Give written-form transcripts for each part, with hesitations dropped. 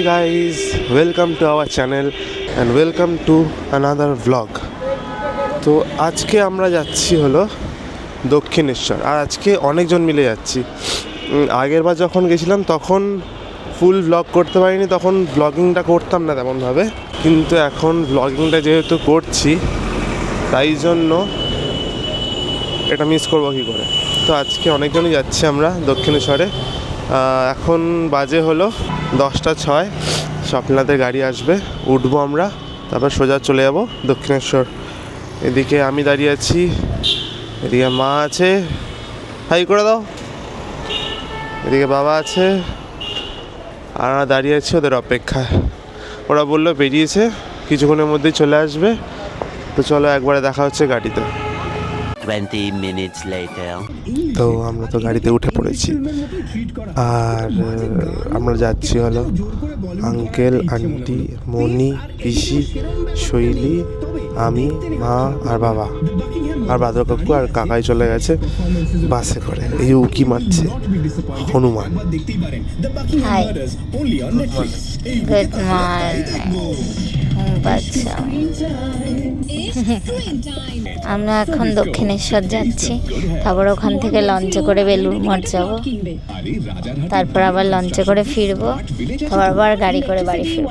Hey guys, welcome to our channel and welcome to another vlog. তো আজকে আমরা যাচ্ছি হলো দক্ষিণেশ্বর, আর আজকে অনেকজন মিলে যাচ্ছি। আগের বার যখন গেছিলাম তখন ফুল ভ্লগ করতে পারিনি, তখন ভ্লগিংটা করতাম না তেমনভাবে, কিন্তু এখন ভ্লগিংটা যেহেতু করছি তাই জন্য এটা মিস করবো কী করে। তো আজকে অনেকজনই যাচ্ছি আমরা দক্ষিণেশ্বরে। এখন বাজে হলো 10:06। স্বপ্নাদের গাড়ি আসবে, উঠবো আমরা, তারপর সোজা চলে যাব দক্ষিণেশ্বর। এদিকে আমি দাঁড়িয়ে আছি, এদিকে মা আছে, হাই করে দাও, এদিকে বাবা আছে, আর আমরা দাঁড়িয়ে আছি ওদের অপেক্ষায়। ওরা বললো বেরিয়েছে, কিছুক্ষণের মধ্যেই চলে আসবে। তো চলো একবারে দেখা হচ্ছে গাড়িতে। 20 minutes later. তো আমরা তো গাড়িতে উঠে পড়েছি, আর আমরা যাচ্ছি হলো আঙ্কেল, আন্টি, মনি, পিসি, শৈলী, আমি, মা আর বাবা, আর বাদর কাকু আর কাকাই চলে গেছে বাসে করে। এই উকি মারছে হনুমান। High, good morning. আমরা এখন দক্ষিণেশ্বর যাচ্ছি, তারপর ওখান থেকে লঞ্চে করে বেলুড় মঠ যাব, তারপর আবার লঞ্চে করে ফিরবো, তারপর আবার গাড়ি করে বাড়ি ফিরবো।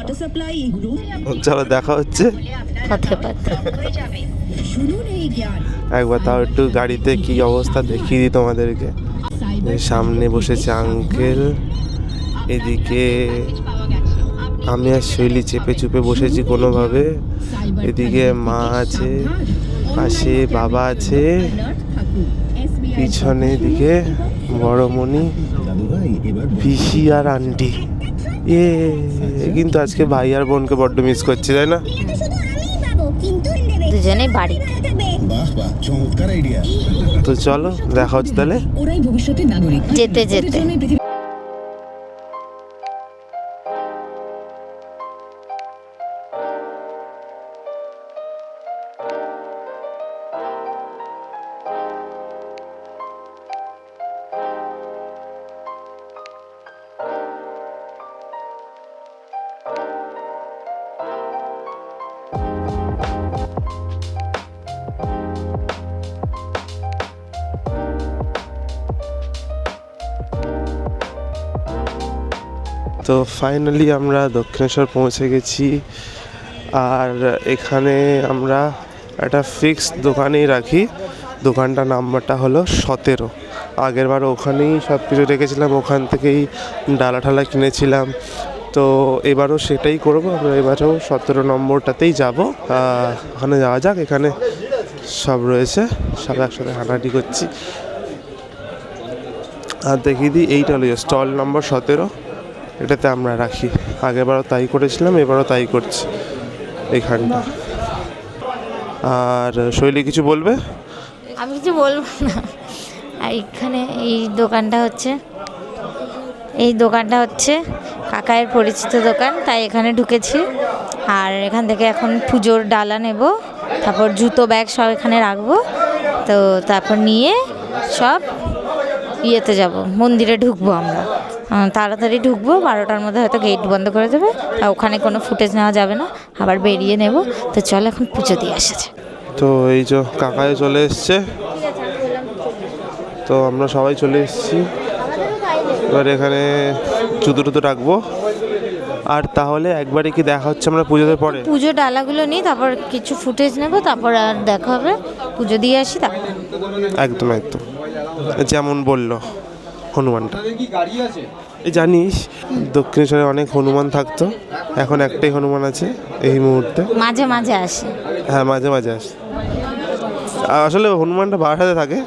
চলো দেখা হচ্ছে পথে পথে। একবার তাও একটু গাড়িতে কি অবস্থা দেখিয়ে দিই তোমাদেরকে। সামনে বসেছে আঙ্কেল, এদিকে আমি আর শৈলী চেপে চুপে বসেছি কোনোভাবে, এদিকে মা আছে, পাশে বাবা আছে, পিছনে দিকে বড়মণি, পিসি আর আন্টি। কিন্তু আজকে ভাই আর বোনকে বড্ড মিস করছি, তাই না? দুজনেই বাড়ি। তো চলো দেখা হচ্ছে তাহলে যেতে যেতে। তো ফাইনালি আমরা দক্ষিণেশ্বর পৌঁছে গেছি, আর এখানে আমরা একটা ফিক্সড দোকানেই রাখি। দোকানটার নাম্বারটা হলো 17। আগেরবার ওখানেই সব কিছু রেখেছিলাম, ওখান থেকেই ডালা ঠালা কিনেছিলাম। তো এবারও সেটাই করবো, আমরা এবারেও 17 নম্বরটাতেই যাব। ওখানে যাওয়া যাক, এখানে সব রয়েছে, সব একসাথে হাঁটাহাঁটি করছি। আর দেখিয়ে দিই, এইটা হলো স্টল নম্বর 17, এটাতে আমরা রাখি। আগেরবারও তাই করেছিলাম, এবারও তাই করছি এইখানটা। আর শৈলী কিছু বলবে? আমি কিছু বলবো না। আর এখানে এই দোকানটা হচ্ছে কাকায়ের পরিচিত দোকান, তাই এখানে ঢুকেছি। আর এখান থেকে এখন পুজোর ডালা নেব, তারপর জুতো ব্যাগ সব এখানে রাখবো। তো তারপর নিয়ে সব ইয়েতে যাব, মন্দিরে ঢুকবো আমরা। তাড়াতাড়ি ঢুকবো, 12টার মধ্যে হয়তো গেট বন্ধ করে দেবে, তা ওখানে কোনো ফুটেজ নেওয়া যাবে না, আবার বেরিয়ে নেব। তো চল এখন পুজো দিয়ে এসেছে। তো এই যে কাকায় চলে এসছে, তো আমরা সবাই চলে এসেছি। এবার এখানে জুতো টুতো রাখবো, আর তাহলে একবারে কি দেখা হচ্ছে আমরা পুজোতে পরে? পুজো ডালাগুলো নিই, তারপর কিছু ফুটেজ নেব, তারপর আর দেখা হবে। পুজো দিয়ে আসি তারপর। একদম একদম, যেমন বললো হনুমানটা। এই জানিস দক্ষিণেশ্বরে অনেক হনুমান থাকতো, এখন একটাই হনুমান আছে এই মুহূর্তে। মাঝে মাঝে আসে। হ্যাঁ, মাঝে মাঝে আসে। আসলে হনুমানটা বাসাতে থাকে।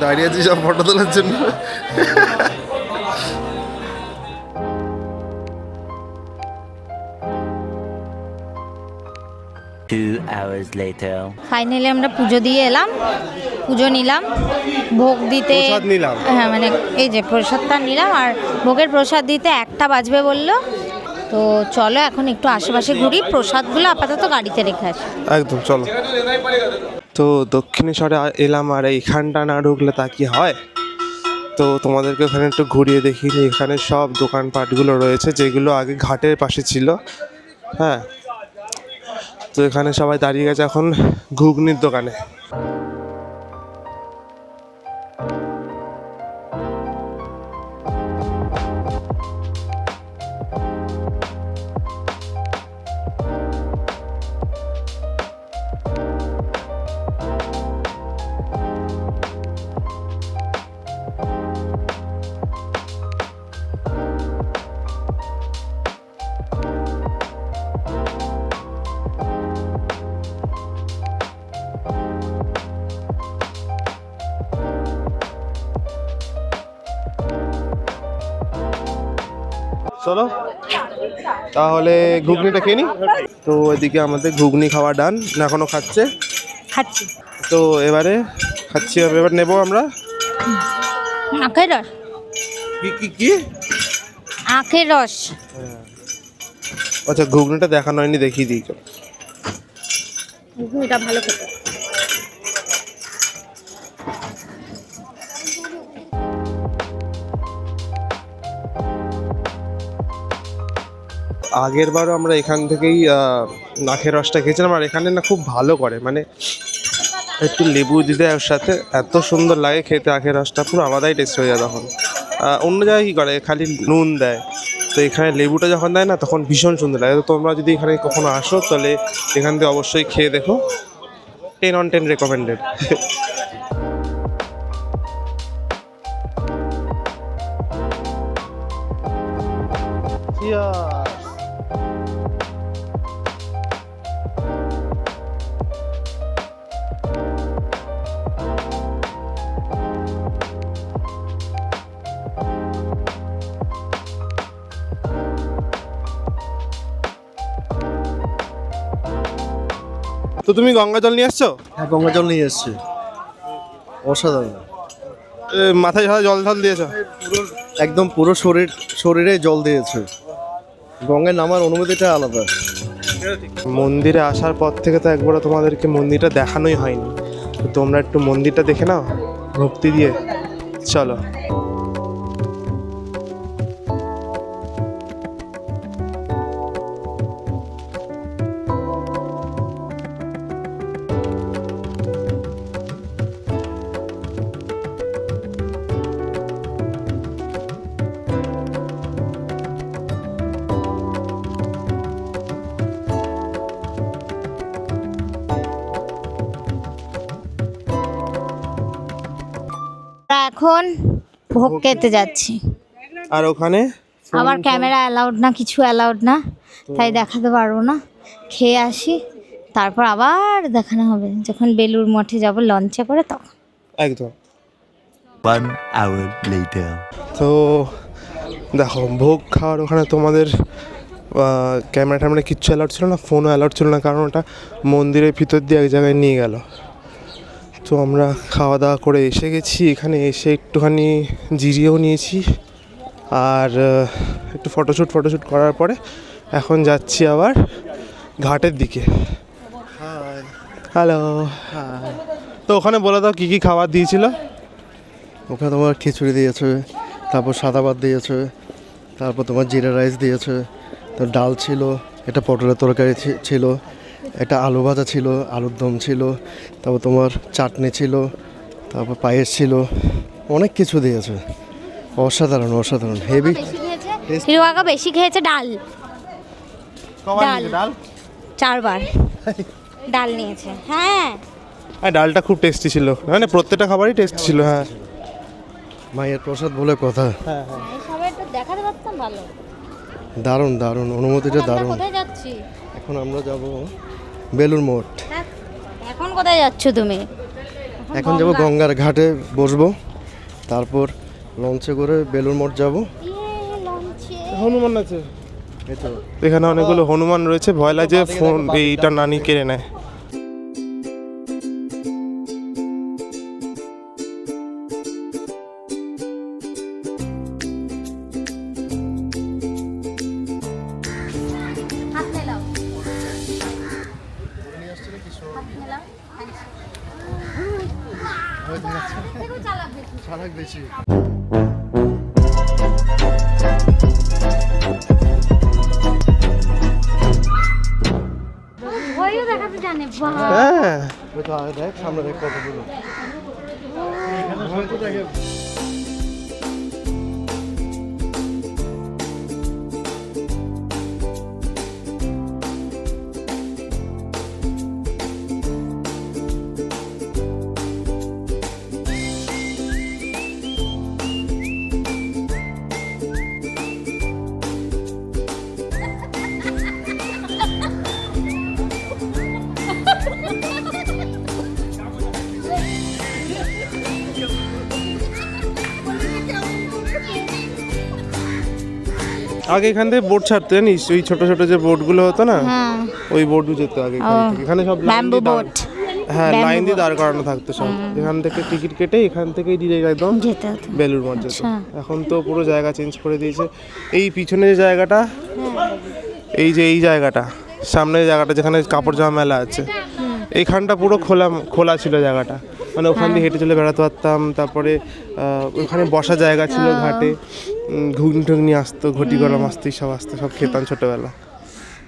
দাঁড়িয়ে আছি সব ফটো তোলার জন্য। 2 hours later. ফাইনালি আমরা পুজো দিয়ে এলাম, পুজো নিলাম, ভোগ দিতে প্রসাদ নিলাম। হ্যাঁ মানে এই যে প্রসাদটা নিলাম, আর ভোগের প্রসাদ দিতে 1টা বাজবে বললো। তো চলো এখন একটু আশেপাশে ঘুরি, প্রসাদগুলো আপাতত গাড়িতে রেখে আসি। একদম চলো। তো দক্ষিণেশ্বরে এলাম, আর এইখানটা না ঢুকলে তা কি হয়। তো তোমাদেরকে ওখানে একটু ঘুরিয়ে দেখিনি। এখানে সব দোকানপাটগুলো রয়েছে যেগুলো আগে ঘাটের পাশে ছিল। হ্যাঁ, তো এখানে সবাই দাঁড়িয়ে গেছে এখন ঘুগনির দোকানে। চলো তাহলে ঘুগনিটা খেয়ে নি। তো ওইদিকে আমাদের ঘুগনি খাওয়া ডান, না এখনো খাচ্ছে। খাচ্ছি তো এবারে খাচ্ছি, এবার নেবো আমরা আখের রস। কি কি কি আখের রস। আচ্ছা, ঘুগনিটা দেখানো হয়নি, দেখিয়ে দিই। ঘুগনিটা ভালো খেতে। আগের বারও আমরা এখান থেকেই আখের রসটা খেয়েছিলাম, আর এখানে না খুব ভালো করে, মানে একটু লেবু দিতে ওর সাথে এত সুন্দর লাগে খেতে। আখের রসটা পুরো আলাদাই টেস্ট হয়ে যায় তখন। অন্য জায়গায় কী করে খালি নুন দেয়, তো এখানে লেবুটা যখন দেয় না তখন ভীষণ সুন্দর লাগে। তো তোমরা যদি এখানে কখনো আসো তাহলে এখান থেকে অবশ্যই খেয়ে দেখো। 10 on 10 রেকমেন্ডেড। তো তুমি গঙ্গা জল নিয়ে আসছো? হ্যাঁ, গঙ্গা জল নিয়ে এসেছি, অসাধারণ। মাথায় সাথে জল ঢল দিয়েছো? একদম পুরো শরীরে জল দিয়েছে। গঙ্গায় নামার অনুভূতিটা আলাদা। মন্দিরে আসার পর থেকে তো একবারও তোমাদেরকে মন্দিরটা দেখানোই হয়নি। তো তোমরা একটু মন্দিরটা দেখে নাও ভক্তি দিয়ে। চলো। এখন ভোগ খেতে যাচ্ছি। আর ওখানে আমার ক্যামেরা অ্যালাউড না, কিছু অ্যালাউড না, তাই দেখাতে পারবো না। খেয়ে আসি, তারপর আবার দেখানো হবে যখন বেলুড় মঠে যাব লঞ্চে করে তখন। একদম। 1 hour later. তো দেখো ভোগ খাওয়ার ওখানে তোমাদের ক্যামেরা ট্যামেরা কিচ্ছু অ্যালাউড ছিল না, ফোনও অ্যালাউড ছিল না, কারণ ওটা মন্দিরের ভিতর দিয়ে এক জায়গায় নিয়ে গেল। তো আমরা খাওয়া দাওয়া করে এসে গেছি, এখানে এসে একটুখানি জিরিয়েও নিয়েছি, আর একটু ফটোশ্যুট করার পরে এখন যাচ্ছি আবার ঘাটের দিকে। হ্যালো। তো ওখানে বলে দাও কী কী খাবার দিয়েছিল? ওখানে তোমার খিচুড়ি দিয়েছে, তারপর সাদা ভাত দিয়েছে, তারপর তোমার জিরা রাইস দিয়েছে, তো ডাল ছিল, এটা পটলের তরকারি ছিল, একটা আলু ভাজা ছিল, আলুর দম ছিল, তারপর তোমার চাটনি ছিল, তারপর পায়েস ছিল, অনেক কিছু দিয়েছে। অসাধারণ অসাধারণ, হেভি। হিরোয়াকা বেশি খেয়েছে ডাল, ডাল 4বার ডাল নিয়েছে। হ্যাঁ, ডালটা খুব টেস্টি ছিল, মানে প্রত্যেকটা খাবারই টেস্টি ছিল। হ্যাঁ, মায়ের প্রসাদ বলে কথা। সবাই একটু দেখাতে পারতাম ভালো। দারুণ দারুণ অনুভূতিটা, দারুণ। কোথায় যাচ্ছি এখন আমরা যাব বেলুড় মঠ। এখন কোথায় যাচ্ছ তুমি? এখন যাব গঙ্গার ঘাটে বসবো, তারপর লঞ্চে করে বেলুর মঠ যাব। হনুমান আছে এই তো এখানে, অনেকগুলো হনুমান রয়েছে। ভয় লাগে ফোন এইটা নানি কেড়ে নেয়। চালাক বেশি। হ্যাঁ ওই তো আগে দেখ, সামনে দেখ কতগুলো। আগে এখান থেকে বোট ছাড়তে জানিস, ওই ছোট ছোট যে বোটগুলো হতো না, হ্যাঁ ওই বোটও যেত আগে এখান থেকে। এখানে সব লাইন ব্যাম্বু দিয়ে দাঁড়- বোট হ্যাঁ bamboo লাইন দিয়ে দাঁড় করানো থাকতো সব। এখান থেকে টিকিট কেটে এখান থেকেই ডিরেক্ট একদম যেতে হতো। বেলুড় মঠ যেত। আচ্ছা। এখন তো পুরো জায়গা চেঞ্জ করে দিয়েছে। এই পিছনে যে জায়গাটা, এই যে এই জায়গাটা, সামনের জায়গাটা যেখানে কাপড় জামা মেলা আছে, এইখানটা পুরো খোলা খোলা ছিল জায়গাটা। মানে ওখান দিয়ে হেঁটে চলে বেড়াতে পারতাম। তারপরে ওখানে বসা জায়গা ছিল ঘাটে, ঘুগনি টুগনি আসতো, ঘটি গরম আসতো, সব আসতো, সব খেতাম ছোটোবেলা।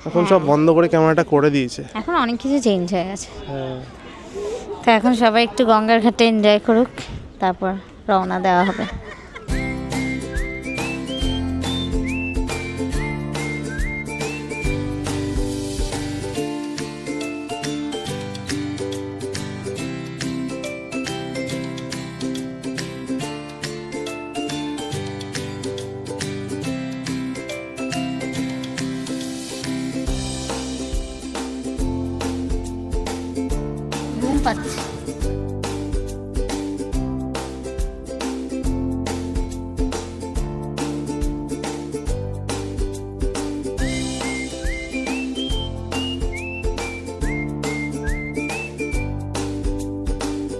এখন সব বন্ধ করে ক্যামেরাটা করে দিয়েছে। এখন অনেক কিছু চেঞ্জ হয়ে গেছে। হ্যাঁ তো এখন সবাই একটু গঙ্গার ঘাটে এনজয় করুক, তারপর রওনা দেওয়া হবে। ঘুম পাচ্ছে।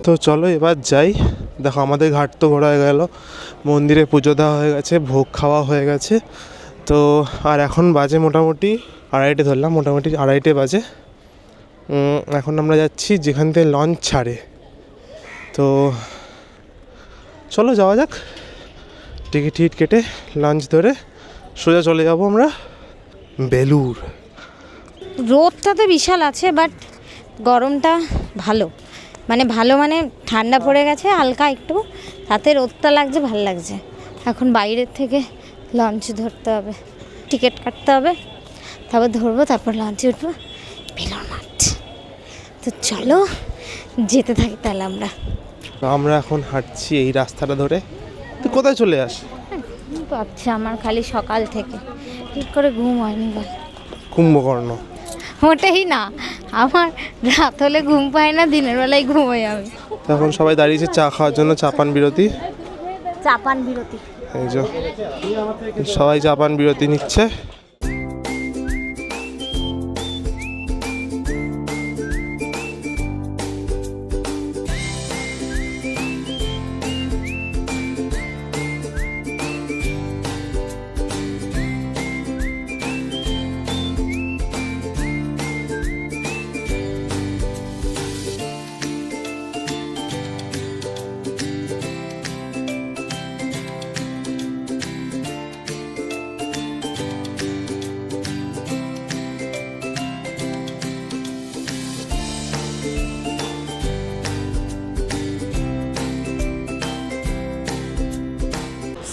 তো চলো এবার যাই। দেখো আমাদের ঘাট তো ঘোরা হয়ে গেল, মন্দিরে পুজো দেওয়া হয়ে গেছে, ভোগ খাওয়া হয়ে গেছে। তো আর এখন বাজে মোটামুটি 2:30 ধরলাম, মোটামুটি 2:30 বাজে। এখন আমরা যাচ্ছি যেখান থেকে লঞ্চ ছাড়ে। তো চলো যাওয়া যাক, টিকিট টিকিট কেটে লঞ্চ ধরে সোজা চলে যাব আমরা বেলুড়। রোদটা তো বিশাল আছে, বাট গরমটা ভালো। মানে ভালো মানে ঠান্ডা পড়ে গেছে হালকা একটু, তাতে রোদটা লাগছে, ভালো লাগছে। এখন বাইরের থেকে লঞ্চ ধরতে হবে, টিকিট কাটতে হবে, তারপর ধরবো, তারপর লঞ্চে উঠবো বেলুড় মঠ। তো চলো যেতে থাকি তাহলে আমরা। আমরা এখন হাঁটছি এই রাস্তাটা ধরে। তুই কোথায় চলে আসি? ঘুম পাচ্ছে আমার খালি সকাল থেকে, ঠিক করে ঘুম হয়নি বল। কুম্ভকর্ণ। ওটাই না, আমার রাত হলে ঘুম পায় না, দিনের বেলায় ঘুমোই আমি। এখন সবাই দাঁড়িয়েছে চা খাওয়ার জন্য, চাপান বিরতি। চাপান বিরতি। এই যে সবাই চাপান বিরতি নিচ্ছে।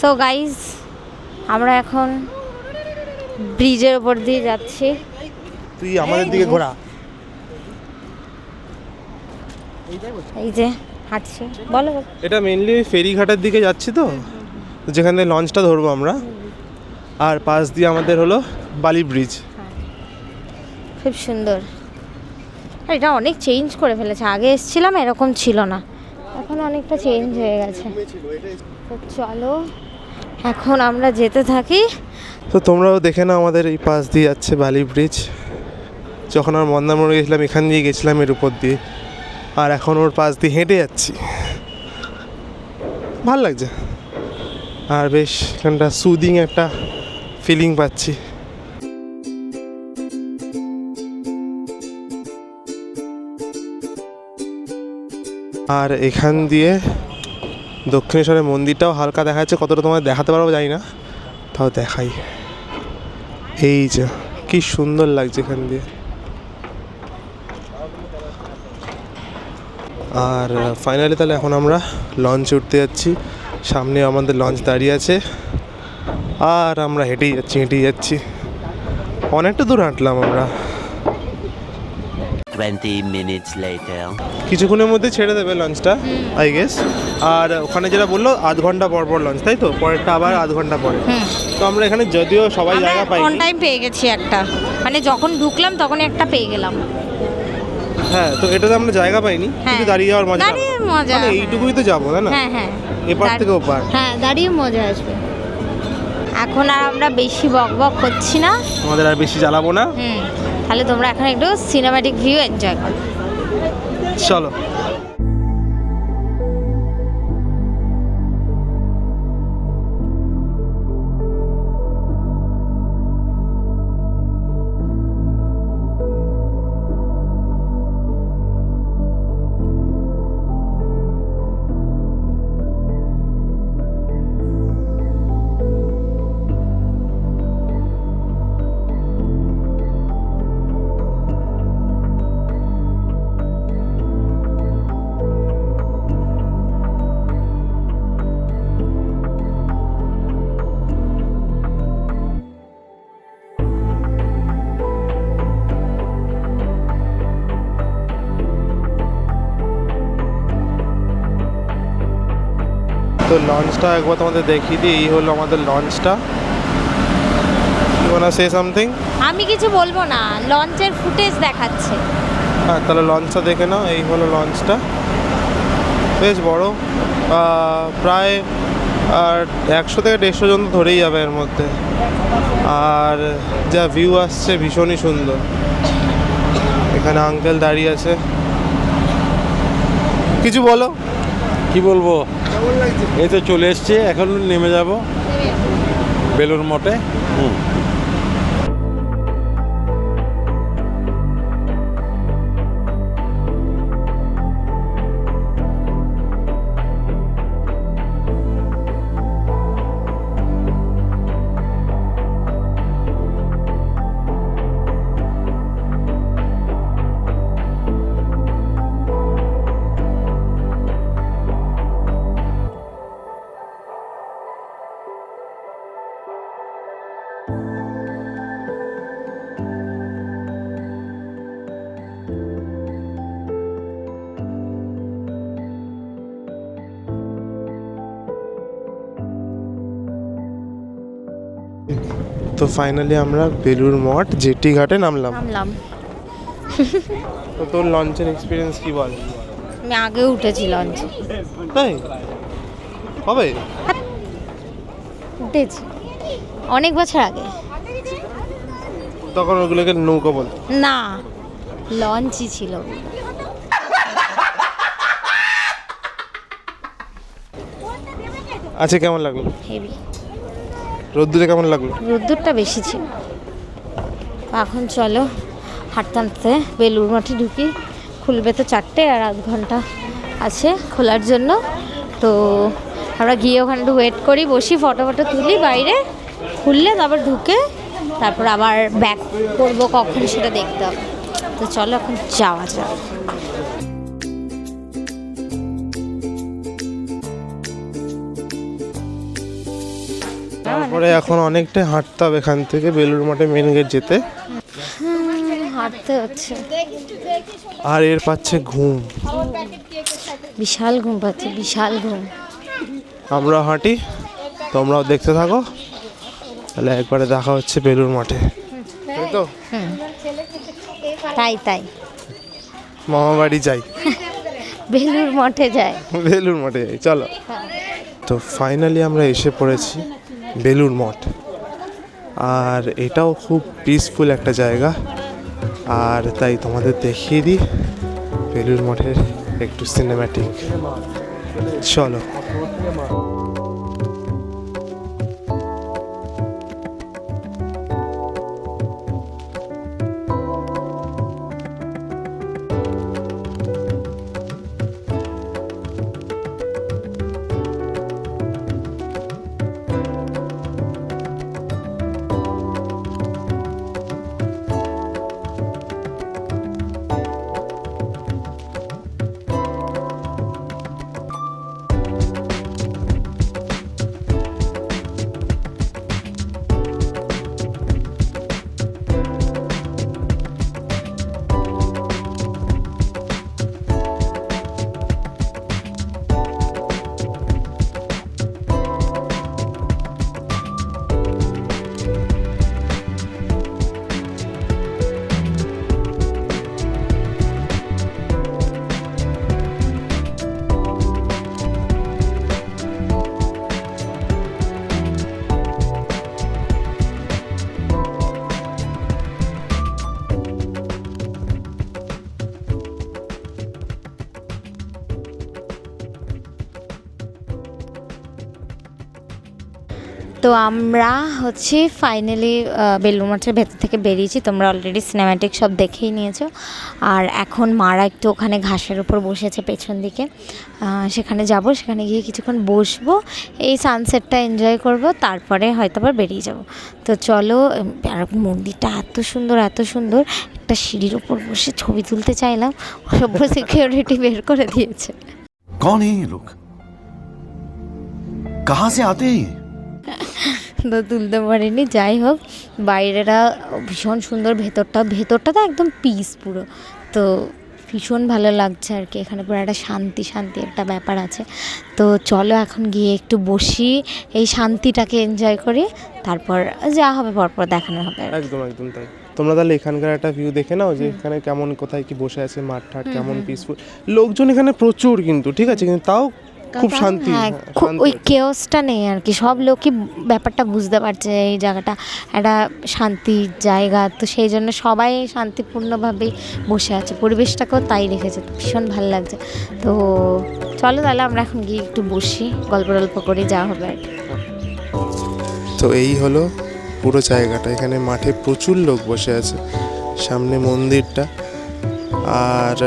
সো গাইজ, আমরা এখন ব্রিজের ওপর দিয়ে যাচ্ছি। তুই আমাদের দিকে ঘোরা। এই যে হাঁটছি, বলো বলো। এটা মেনলি ফেরিঘাটের দিকে যাচ্ছি, তো যেখান থেকে লঞ্চটা ধরবো আমরা। আর পাশ দিয়ে আমাদের হলো বালি ব্রিজ। খুব সুন্দর। আর এটা অনেক চেঞ্জ করে ফেলেছে, আগে এসেছিলাম এরকম ছিল না, এখন অনেকটা চেঞ্জ হয়ে গেছে। তো চলো এখন আমরা যেতে থাকি। তো তোমরাও দেখে নাও, আমাদের এই পাশ দিয়ে যাচ্ছে বালি ব্রিজ। যখন আমরা মন্দারমণি গেছিলাম এখান দিয়ে গেছিলাম এর উপর দিয়ে, আর এখন ওর পাশ দিয়ে হেঁটে যাচ্ছি। ভাল লাগছে, আর বেশ এখানটা সুদিং একটা ফিলিং পাচ্ছি। আর এখান দিয়ে দক্ষিণেশ্বরের মন্দিরটাও হালকা দেখা যাচ্ছে, কতটা তোমার দেখাতে পারবো জানি না, তাও দেখাই। এই যে কি সুন্দর লাগছে এখান দিয়ে। আর ফাইনালি তাহলে এখন আমরা লঞ্চে উঠতে যাচ্ছি। সামনে আমাদের লঞ্চ দাঁড়িয়ে আছে, আর আমরা হেঁটেই যাচ্ছি। অনেকটা দূর হাঁটলাম আমরা। 20 minutes later. কিছুক্ষণের মধ্যে ছেড়ে দেবে লঞ্চটা আই গেস। আর ওখানে যেটা বললো আধ ঘন্টা পর পর লঞ্চ, তাই তো? পরেরটা আবার আধ ঘন্টা পরে। তো আমরা এখানে যদিও সবাই জায়গা পাই, অন টাইম পেয়ে গেছি একটা, মানে যখন ঢুকলাম তখনই একটা পেয়ে গেলাম। হ্যাঁ, তো এটাতে আমরা জায়গা পাইনি, কিন্তু দাঁড়িয়ে যাওয়ার মজা, দাঁড়িয়ে মজা, মানে এইটুকুই তো যাবো, তাই না? হ্যাঁ হ্যাঁ, এপার থেকে ওপার। হ্যাঁ, দাঁড়িয়ে মজা আসবে। এখন আর আমরা বেশি বক বক করছি না, আমাদের আর বেশি জ্বালাবো না। তাহলে তোমরা এখন একটু সিনেম্যাটিক ভিউ এনজয় করো। চলো। তো লঞ্চটা একবার তোমাদের দেখিয়ে দিই। এই হলো আমাদের লঞ্চটা। You want to say something? আমি কিছু বলবো না, লঞ্চের ফুটেজ দেখাচ্ছে। হ্যাঁ, তাহলে লঞ্চটা দেখে নাও। এই হলো লঞ্চটা, বেশ বড়, প্রায় 100 থেকে 150 জন ধরেই যাবে এর মধ্যে। আর যা ভিউ আসছে ভীষণই সুন্দর। এখানে আঙ্কেল দাঁড়িয়ে আছে, কিছু বলো। কি বলবো, এই তো চলে এসছে, এখন নেমে যাব বেলুড় মঠে। তো ফাইনালি আমরা বেলুড় মঠ জেটি ঘাটে নামলাম। তো তোর লঞ্চের এক্সপিরিয়েন্স কি বল? আমি আগে উঠেছি লঞ্চে। তাই হবে? উঠেছি অনেক বছর আগে। তখন ওগুলোকে নৌকা বল না, লঞ্চই ছিল। আচ্ছা, কেমন লাগলো? হেভি। রোদ্দুরে কেমন লাগলো? রোদ্দুরটা বেশি ছিল। এখন চলো হাঁটতে হাঁটতে বেলুড় মঠে ঢুকি। খুলবে তো 4টে, আর আধ ঘন্টা আছে খোলার জন্য। তো আমরা গিয়ে ওখানে একটু ওয়েট করি, বসি, ফটো তুলি বাইরে। খুললে তারপর ঢুকে তারপর আবার ব্যাক করবো কখন সেটা দেখতে হবে। তো চলো এখন যাওয়া যাক। তারপরে এখন অনেকটাই হাঁটতে হবে এখান থেকে বেলুড় মঠে মেন গেট যেতে। হাঁটতে হচ্ছে, আর এর পাচ্ছে ঘুম, বিশাল ঘুম পাচ্ছে, বিশাল ঘুম। আমরা হাঁটি, তোমরাও দেখতে থাকো। তাহলে একবারে দেখা হচ্ছে বেলুড় মঠে, তাই তো? তাই মামা বাড়ি যাই। বেলুর মঠে যায়। বেলুর মঠে যাই, চলো। তো ফাইনালি আমরা এসে পড়েছি বেলুর মঠ, আর এটাও খুব পিসফুল একটা জায়গা। আর তাই তোমাদের দেখিয়ে দিই বেলুর মঠের একটু সিনেম্যাটিক। চলো। তো আমরা হচ্ছে ফাইনালি বেলুড় মঠের ভেতর থেকে বেরিয়েছি। তোমরা অলরেডি সিনেম্যাটিক সব দেখেই নিয়েছো। আর এখন মারা একটু ওখানে ঘাসের উপর বসেছে পেছন দিকে, সেখানে যাব, সেখানে গিয়ে কিছুক্ষণ বসবো, এই সানসেটটা এনজয় করব, তারপরে হয়তো আবার বেরিয়ে যাব। তো চলো। আর মন্দিরটা এত সুন্দর, এত সুন্দর। একটা সিঁড়ির উপর বসে ছবি তুলতে চাইলাম, সব সিকিউরিটি বের করে দিয়েছে। कौन है ये लोग? कहाँ से आते हैं ये? তো তুলতে পারিনি। যাই হোক, বাইরেটা ভীষণ সুন্দর, ভেতরটা তো একদম পিস পুরো। তো ভীষণ ভালো লাগছে আর কি, এখানে পুরো একটা শান্তি একটা ব্যাপার আছে। তো চলো এখন গিয়ে একটু বসি, এই শান্তিটাকে এনজয় করি, তারপর যা হবে পরপর দেখানো হবে। একদম একদম তাই। তোমরা তাহলে এখানকার একটা ভিউ দেখে নাও যে এখানে কেমন, কোথায় কি বসে আছে, মাঠ ঠাট কেমন পিসফুল। লোকজন এখানে প্রচুর কিন্তু, ঠিক আছে, কিন্তু তাও খুব শান্তি। হ্যাঁ, ওই কেওসটা নেই আর কি, সব লোকই ব্যাপারটা বুঝতে পারছে এই জায়গাটা একটা শান্তির জায়গা। তো সেই জন্য সবাই শান্তিপূর্ণভাবেই বসে আছে, পরিবেশটাকেও তাই রেখেছে, ভীষণ ভালো লাগছে। তো চলো তাহলে আমরা এখন গিয়ে একটু বসি, গল্প করি, যা হবে আর কি। তো এই হলো পুরো জায়গাটা। এখানে মাঠে প্রচুর লোক বসে আছে, সামনে মন্দিরটা, আর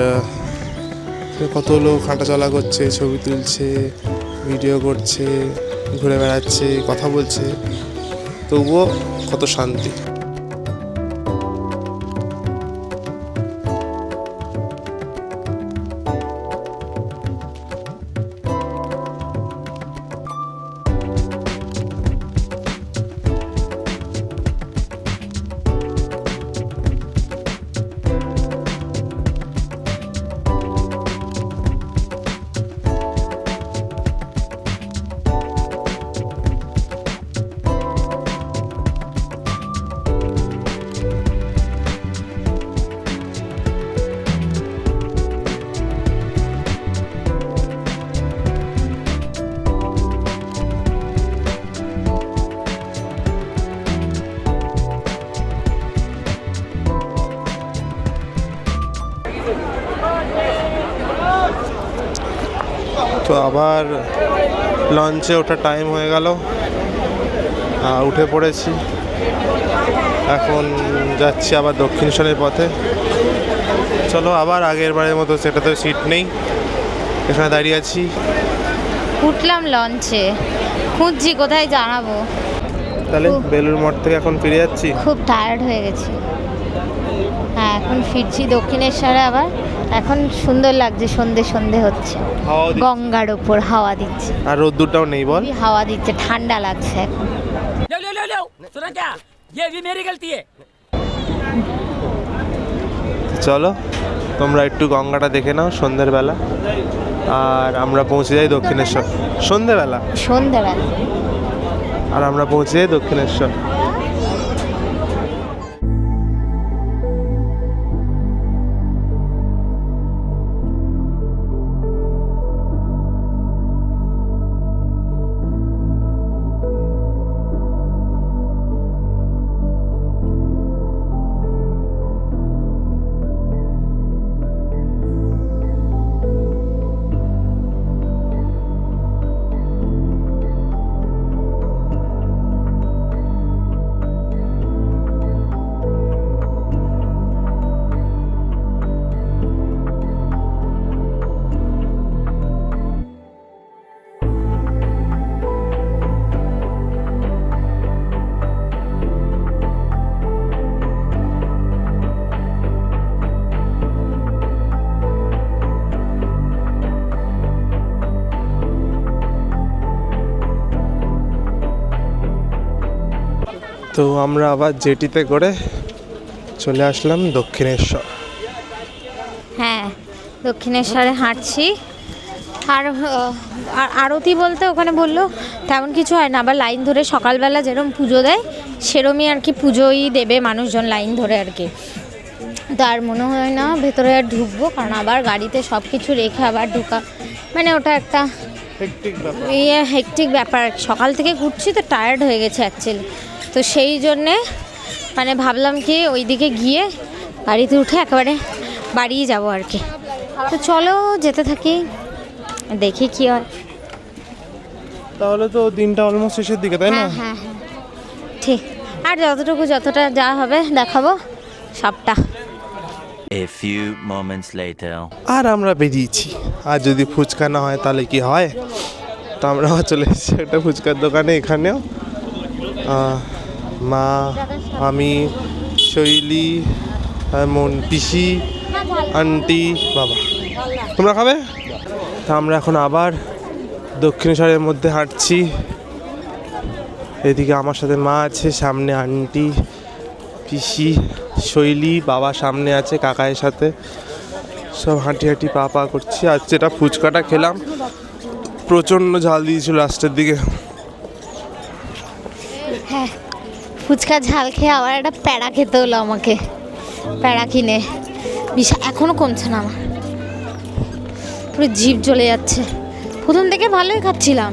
কত লোক হাঁটাচলা করছে, ছবি তুলছে, ভিডিও করছে, ঘুরে বেড়াচ্ছে, কথা বলছে, তবুও কত শান্তি। তো আবার লঞ্চে ওঠার টাইম হয়ে গেল, উঠে পড়েছি। এখন যাচ্ছি আবার দক্ষিণেশ্বরের পথে। চলো, আবার আগের বারের মতো সেটাতে সিট নেই, এখানে দাঁড়িয়ে আছি। উঠলাম লঞ্চে, খুঁজছি কোথায় জানাবো। তাহলে বেলুড় মঠ থেকে এখন ফিরে যাচ্ছি। খুব টায়ার্ড হয়ে গেছি। হ্যাঁ, এখন ফিরছি দক্ষিণেশ্বরে আবার। এখন সুন্দর লাগছে, সন্ধে হচ্ছে, গঙ্গার ওপর হাওয়া দিচ্ছে, আর রোদ্দুরটাও নেই বল, হাওয়া দিচ্ছে, ঠান্ডা লাগছে এখন। চলো তোমরা একটু গঙ্গাটা দেখে নাও সন্ধ্যের বেলা, আর আমরা পৌঁছে যাই দক্ষিণেশ্বর সন্ধ্যেবেলা, আর আমরা পৌঁছে যাই দক্ষিণেশ্বর। তো আমরা আবার জেটিতে করে চলে আসলাম দক্ষিণেশ্বর। হ্যাঁ, দক্ষিণেশ্বরে হাঁটছি। আর আরতি বলতে ওখানে বললো তেমন কিছু হয় না, আবার লাইন ধরে সকালবেলা যেরকম পুজো দেয় সেরমই আর কি পুজোই দেবে মানুষজন লাইন ধরে আর কি। তো আর মনে হয় না ভেতরে আর ঢুকবো, কারণ আবার গাড়িতে সব কিছু রেখে আবার ঢোকা মানে ওটা একটা হেকটিক ব্যাপার। সকাল থেকে ঘুরছি তো টায়ার্ড হয়ে গেছে অ্যাকচুয়ালি, তো সেই জন্যে মানে ভাবলাম কি ওইদিকে গিয়ে গাড়িতে উঠে একেবারে বাড়িয়ে যাবো আর কি। তো চলো যেতে থাকি, দেখি কি হয়। তাহলে তো দিনটা অলমোস্ট শেষের দিকে, তাই না? হ্যাঁ হ্যাঁ হ্যাঁ ঠিক। আর যতটা যা হবে দেখাবো সবটা। A few moments later. আর আমরা বেরিয়েছি। আর যদি ফুচকা না হয় তাহলে কি হয়, তো আমরা আবার চলে এসেছি একটা ফুচকার দোকানে। এখানেও মা, আমি, শৈলী, পিসি, আন্টি, বাবা। তোমরা খাবে? তা আমরা এখন আবার দক্ষিণেশ্বরের মধ্যে হাঁটছি। এদিকে আমার সাথে মা আছে, সামনে আন্টি, পিসি, শৈলী, বাবা সামনে আছে কাকায়ের সাথে। সব হাঁটি হাঁটি পা পা করছি। আর যেটা ফুচকাটা খেলাম প্রচণ্ড ঝাল দিয়েছিল লাস্টের দিকে। হ্যাঁ, ফুচকা ঝাল খেয়ে আবার একটা প্যাড়া খেতে হলো আমাকে। প্যাড়া কিনে বিশাল এখনও কমছে না আমার, পুরো জিভ জ্বলে যাচ্ছে। প্রথম থেকে ভালোই খাচ্ছিলাম,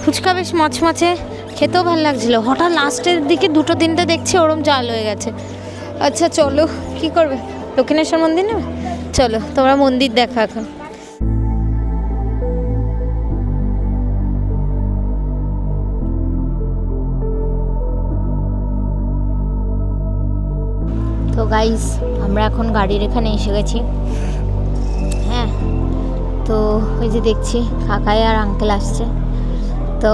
ফুচকা বেশ মচমচে, খেতেও ভালো লাগছিলো। হঠাৎ লাস্টের দিকে 2-3টে দেখছি ওরম জাল হয়ে গেছে। আচ্ছা চলো, কি করবে? দক্ষিণেশ্বর মন্দির নেবে? চলো, তোমরা মন্দির দেখো এখন। তো গাইস, আমরা এখন গাড়ির এখানে এসে গেছি। হ্যাঁ, তো ওই যে দেখছি কাকাই আর আঙ্কেল আসছে। তো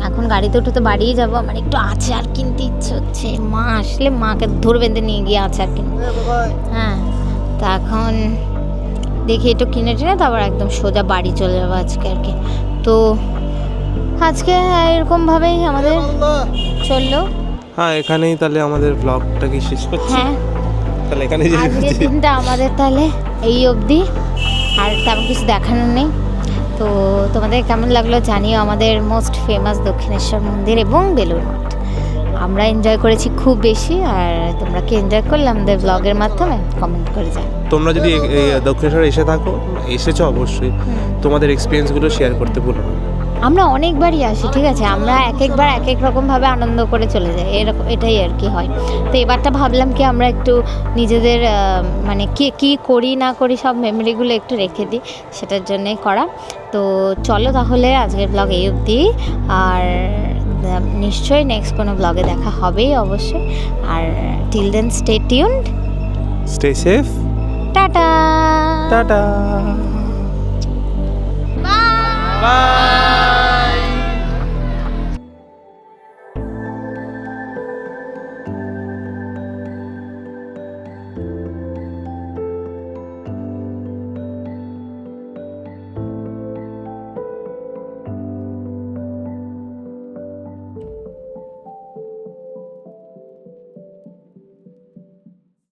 এখন গাড়িতে উঠে তো বাড়িয়ে যাবো। আমার একটু আচার কিনতে ইচ্ছে হচ্ছে, মা আসলে মাকে ধরে বেঁধে নিয়ে গিয়ে আচার কিনবো। হ্যাঁ, তা এখন দেখি একটু কিনে টিনে তারপর একদম সোজা বাড়ি চলে যাবো আজকে আর কি। তো আজকে এরকমভাবেই আমাদের চললো। হ্যাঁ, এখানেই তাহলে আমাদের ব্লগটা কি শেষ করছি? হ্যাঁ, তাহলে এখানেই আজকের দিনটা আমাদের তাহলে এই অবধি, আর তেমন কিছু দেখানোর নেই। তো তোমাদের কেমন লাগলো জানিও আমাদের মোস্ট ফেমাস দক্ষিণেশ্বর মন্দির এবং বেলুড় মঠ। আমরা এনজয় করেছি খুব বেশি, আর তোমরা কি এনজয় করলে আমাদের ব্লগের মাধ্যমে কমেন্ট করে যাও। তোমরা যদি দক্ষিণেশ্বর এসে থাকো, এসেছো অবশ্যই, তোমাদের এক্সপিরিয়েন্সগুলো শেয়ার করতে ভুলো না। আমরা অনেকবারই আসি, ঠিক আছে, আমরা একবার এক এক রকমভাবে আনন্দ করে চলে যাই, এরকম এটাই আর কি হয়। তো এবারটা ভাবলাম কি আমরা একটু নিজেদের মানে কী করি না করি সব মেমোরিগুলো একটু রেখে দিই, সেটার জন্যই করা। তো চলো তাহলে আজকের ব্লগ এই অবধি, আর নিশ্চয়ই নেক্সট কোনো ব্লগে দেখা হবেই অবশ্যই। আর till then stay tuned, stay safe, tata tata, by.